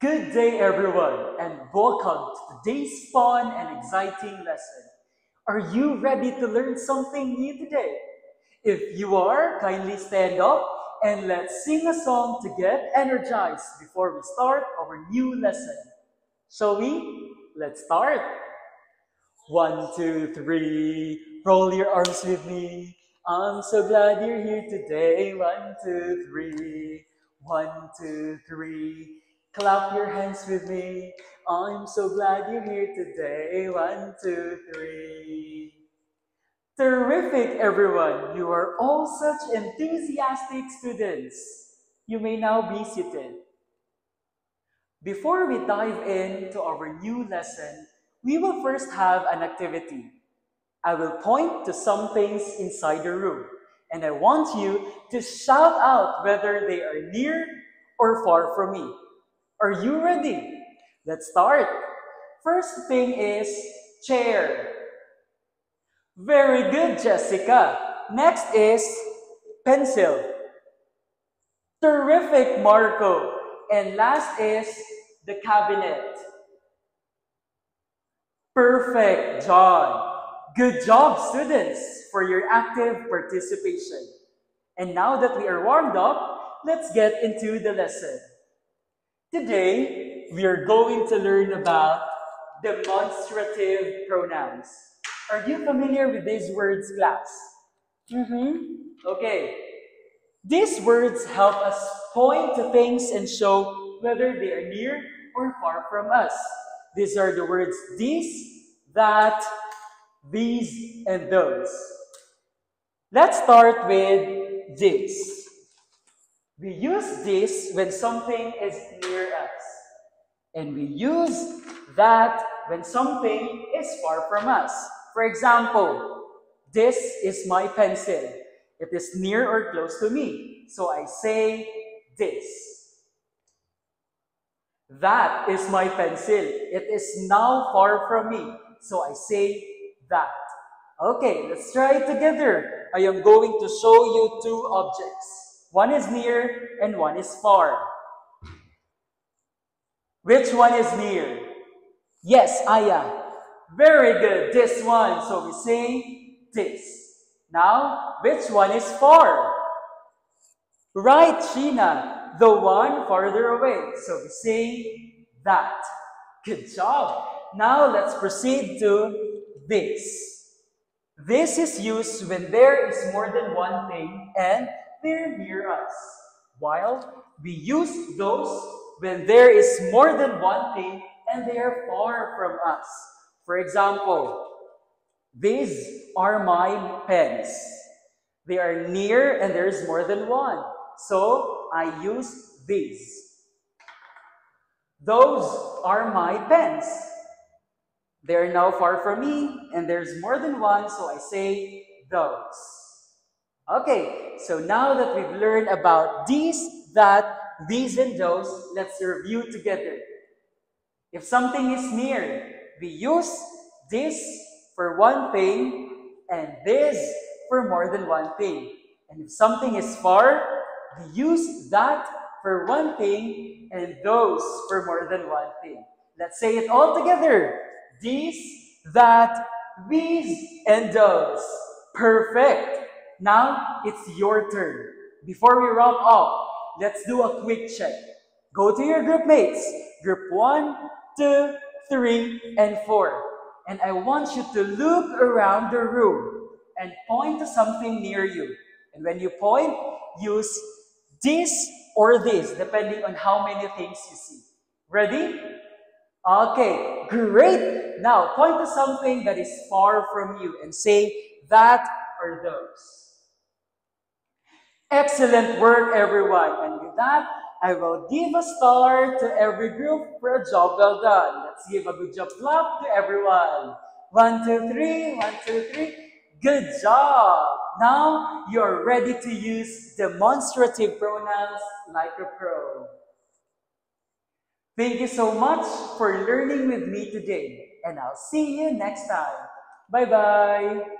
Good day, everyone, and welcome to today's fun and exciting lesson. Are you ready to learn something new today? If you are, kindly stand up and let's sing a song to get energized before we start our new lesson. Shall we? Let's start. One, two, three. Roll your arms with me. I'm so glad you're here today. One, two, three. One, two, three. Clap your hands with me. I'm so glad you're here today. One, two, three. Terrific, everyone. You are all such enthusiastic students. You may now be seated. Before we dive into our new lesson, we will first have an activity. I will point to some things inside the room, and I want you to shout out whether they are near or far from me. Are you ready? Let's start. First thing is chair. Very good, Jessica. Next is pencil. Terrific, Marco. And last is the cabinet. Perfect, John. Good job, students, for your active participation. And now that we are warmed up, let's get into the lesson. Today, we are going to learn about demonstrative pronouns. Are you familiar with these words, class? Okay. These words help us point to things and show whether they are near or far from us. These are the words these, that, these, and those. Let's start with this. We use this when something is near us. And we use that when something is far from us. For example, this is my pencil. It is near or close to me. So I say this. That is my pencil. It is now far from me. So I say that. Okay, let's try it together. I am going to show you two objects. One is near and one is far. Which one is near? Yes, Aya. Very good. This one. So we say this. Now, which one is far? Right, Sheena. The one farther away. So we say that. Good job. Now, let's proceed to this. This is used when there is more than one thing and they're near us. While we use those when there is more than one thing and they are far from us. For example, these are my pens. They are near and there is more than one. So I use these. Those are my pens. They are now far from me and there's more than one, so I say those. Okay, so now that we've learned about these, that, these, and those, let's review together. If something is near, we use this for one thing and this for more than one thing. And if something is far, we use that for one thing and those for more than one thing. Let's say it all together. These, that, these, and those. Perfect. Now, it's your turn. Before we wrap up, let's do a quick check. Go to your group mates. Group 1, 2, 3, and 4. And I want you to look around the room and point to something near you. And when you point, use this or this, depending on how many things you see. Ready? Okay, great. Now, point to something that is far from you and say that or those. Excellent work, everyone. And with that, I will give a star to every group for a job well done. Let's give a good job clap to everyone. 1, 2, 3. 1, 2, 3. Good job. Now, you're ready to use demonstrative pronouns like a pro. Thank you so much for learning with me today, and I'll see you next time. Bye-bye.